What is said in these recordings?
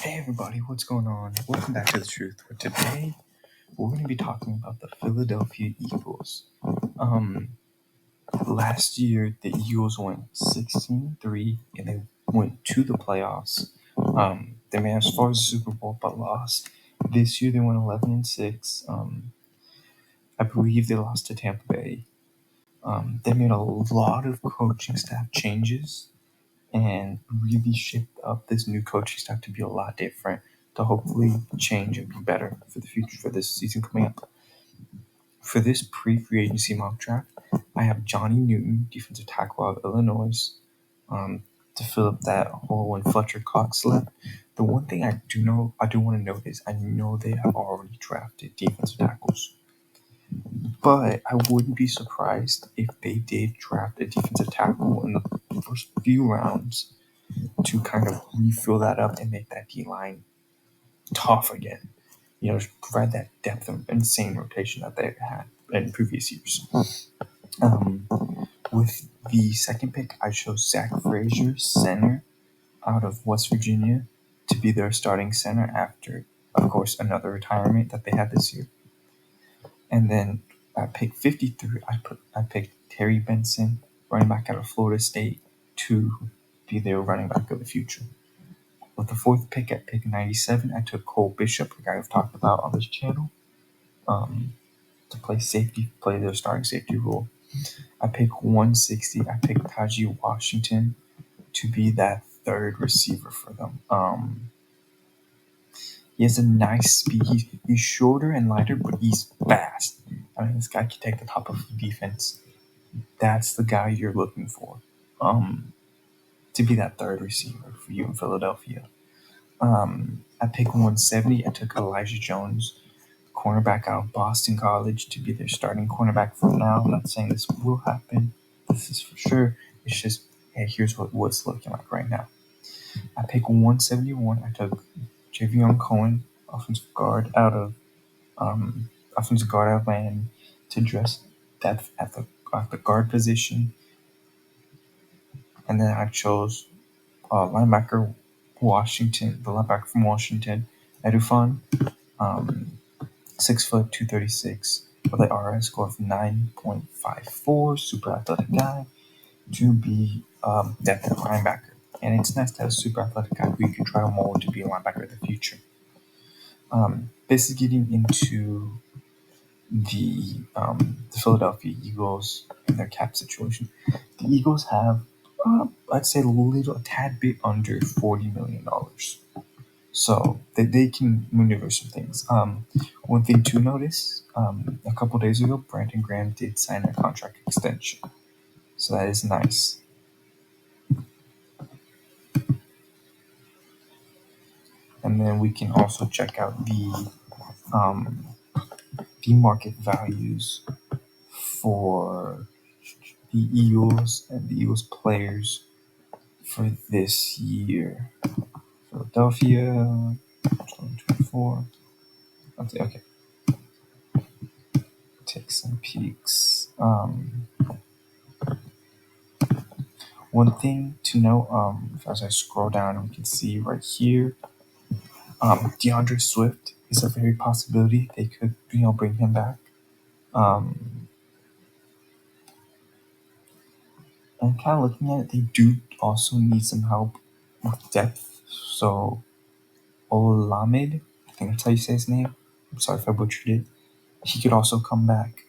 Hey everybody, what's going on? Welcome back to The Truth. Today, we're going to be talking about the Philadelphia Eagles. Last year, the Eagles went 16-3 and they went to the playoffs. They made as far as the Super Bowl but lost. This year, they went 11-6. I believe they lost to Tampa Bay. They made a lot of coaching staff changes and really shaped up this new coaching staff to be a lot different, to hopefully change and be better for the future for this season coming up. For this pre-free agency mock draft, I have Johnny Newton, defensive tackle out of Illinois, to fill up that hole when Fletcher Cox left. The one thing I do want to note is I know they have already drafted defensive tackles, but I wouldn't be surprised if they did draft a defensive tackle in the first few rounds to kind of refill that up and make that D-line tough again. Provide that depth of insane rotation that they had in previous years. With the second pick, I chose Zach Frazier, center out of West Virginia, to be their starting center after, of course, another retirement that they had this year. And then at pick 53, I picked Terry Benson, running back out of Florida State, to be their running back of the future. With the fourth pick at pick 97, I took Cole Bishop, a guy I've talked about on this channel, to play their starting safety role. I picked 160. I picked Taji Washington to be that third receiver for them. He has a nice speed. He's shorter and lighter, but he's fast. I mean, this guy can take the top of the defense. That's the guy you're looking for, to be that third receiver for you in Philadelphia. I picked 170. I took Elijah Jones, cornerback out of Boston College, to be their starting cornerback for now. I'm not saying this will happen. This is for sure. It's just, hey, here's what's looking like right now. I picked 171. I took Javion Cohen, offensive guard out of Miami, to address depth at the guard position. And then I chose linebacker from Washington, Edufan, 6 foot 236, with an RS score of 9.54, super athletic guy, to be depth at linebacker. And it's nice to have a super athletic guy who you can try to mold to be a linebacker in the future. This is getting into the Philadelphia Eagles and their cap situation. The Eagles have, I'd say, a tad bit under $40 million. So they can maneuver some things. One thing to notice, a couple days ago, Brandon Graham did sign a contract extension. So that is nice. And then we can also check out the market values for the Eagles and the Eagles players for this year. Philadelphia, 2024. Okay. Take some peeks. One thing to note, as I scroll down, we can see right here, DeAndre Swift is a very possibility. They could, bring him back. And kind of looking at it, they do also need some help with depth. So, Olamide, I think that's how you say his name. I'm sorry if I butchered it. He could also come back.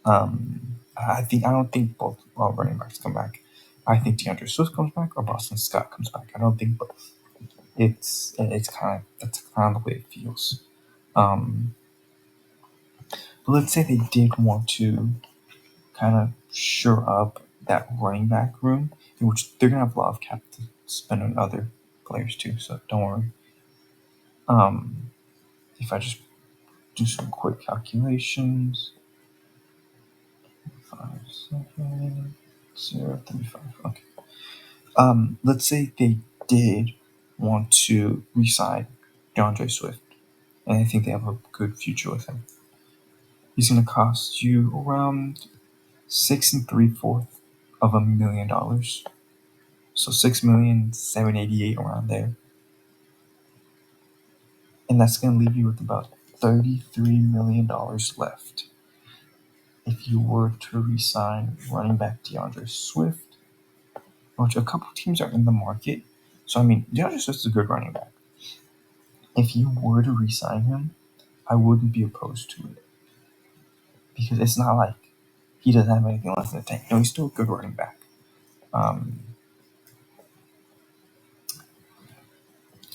I don't think both running backs come back. I think DeAndre Swift comes back or Boston Scott comes back. I don't think both. That's kind of the way it feels. But let's say they did want to kind of shore up that running back room, in which they're gonna have a lot of cap to spend on other players too. So don't worry. If I just do some quick calculations, 5.7.035. Okay. Let's say they did want to re-sign DeAndre Swift, and I think they have a good future with him. He's going to cost you around $6 3/4 million. So $6,788,000 around there. And that's going to leave you with about $33 million left if you were to re-sign running back DeAndre Swift, which a couple teams are in the market. So, I mean, DeAndre Swift is a good running back. If you were to re-sign him, I wouldn't be opposed to it. Because it's not like he doesn't have anything left in the tank. No, he's still a good running back.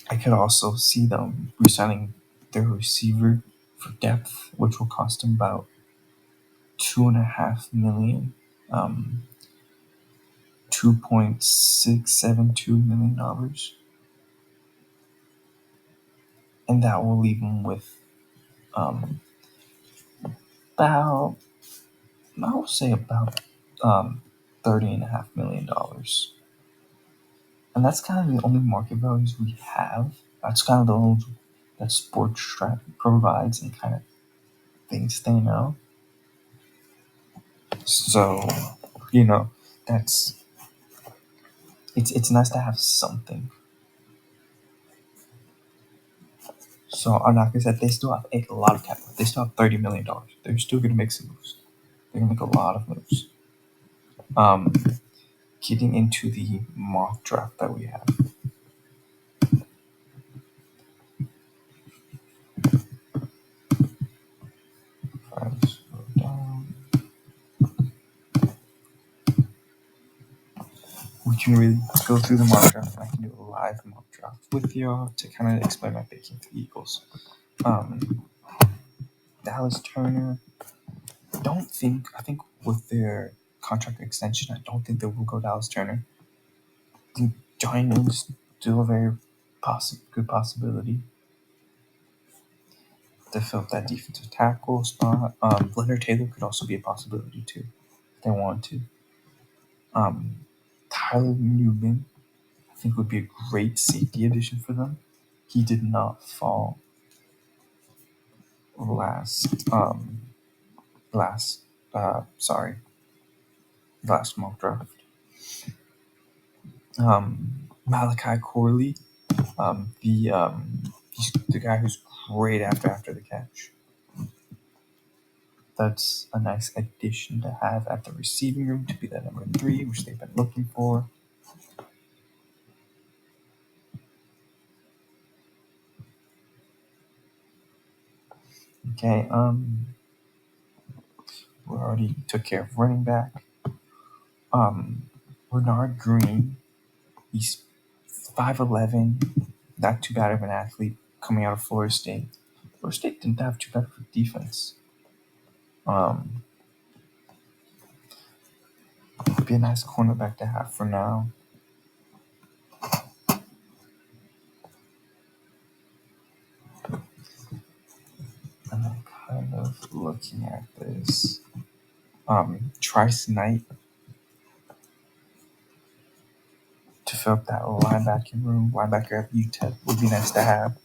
I could also see them re-signing their receiver for depth, which will cost them about $2.5 million, $2.672 million, and that will leave them with about, I will say about $30.5 million. And that's kind of the only market values we have. That's kind of the only that Sports Strat provides and kind of things they know. So, that's it's nice to have something. So, like I said, they still have a lot of capital. They still have $30 million. They're still going to make some moves. They're going to make a lot of moves. Getting into the mock draft that we have. Let's go down. We can really go through the mock draft, and I can do a live mock draft with y'all to kind of explain my picking for the Eagles. Dallas Turner. I think with their contract extension, I don't think they will go Dallas Turner. I think Giants still a very good possibility to fill up that defensive tackle spot. Leonard Taylor could also be a possibility too, if they want to. Tyler Newman, I think, would be a great safety addition for them. He did not fall last mock draft. Malachi Corley, he's the guy who's great after the catch. That's a nice addition to have at the receiving room to be that number 3, which they've been looking for. Okay, we already took care of running back. Bernard Green, he's 5'11", not too bad of an athlete coming out of Florida State. Florida State didn't have too bad of a defense. Be a nice cornerback to have for now. And I'm kind of looking at this. Trice Knight to fill up that linebacking room. Linebacker at UTEP would be nice to have.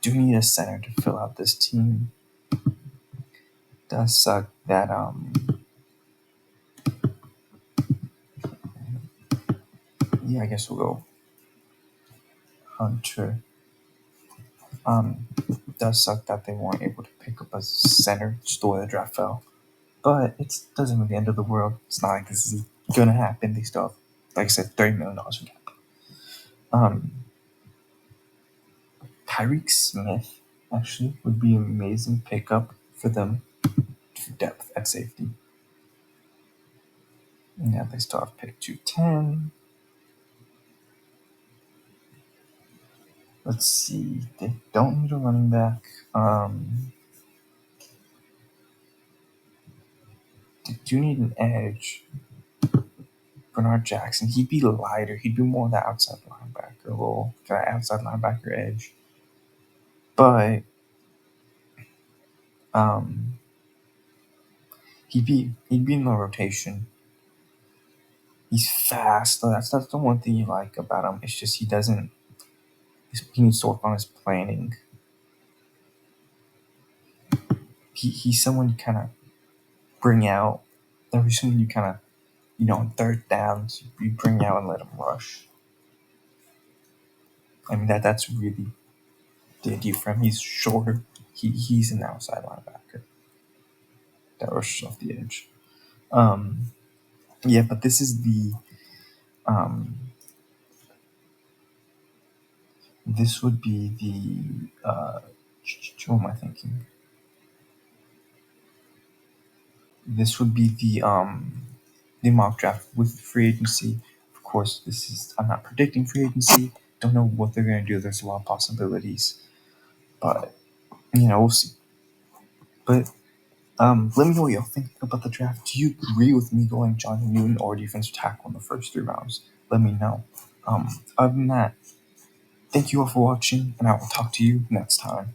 Do need a center to fill out this team. Does suck that I guess we'll go Hunter. Does suck that they weren't able to pick up a center just the way the draft fell. But it doesn't mean the end of the world. It's not like this is gonna happen. They still have, like I said, $30 million in cap. Tyreek Smith actually would be an amazing pickup for them for depth at safety. Yeah, they still have pick 210. Let's see. They don't need a running back. They do need an edge. Bernard Jackson, he'd be lighter. He'd be more the outside linebacker role, that outside linebacker edge. But he'd be in the rotation. He's fast. That's the one thing you like about him. It's just he needs to work on his planning. He's someone you kind of bring out. There's someone you kind of, on third downs, you bring out and let him rush. I mean that's really the idea for him. He's shorter. He's an outside linebacker that rushes off the edge. Yeah, but this is the this would be the what am I thinking? This would be the mock draft with free agency. Of course, this is I'm not predicting free agency. Don't know what they're gonna do. There's a lot of possibilities, but we'll see. But let me know what y'all think about the draft. Do you agree with me going Johnny Newton or defensive tackle in the first 3 rounds? Let me know. Other than that, thank you all for watching, and I will talk to you next time.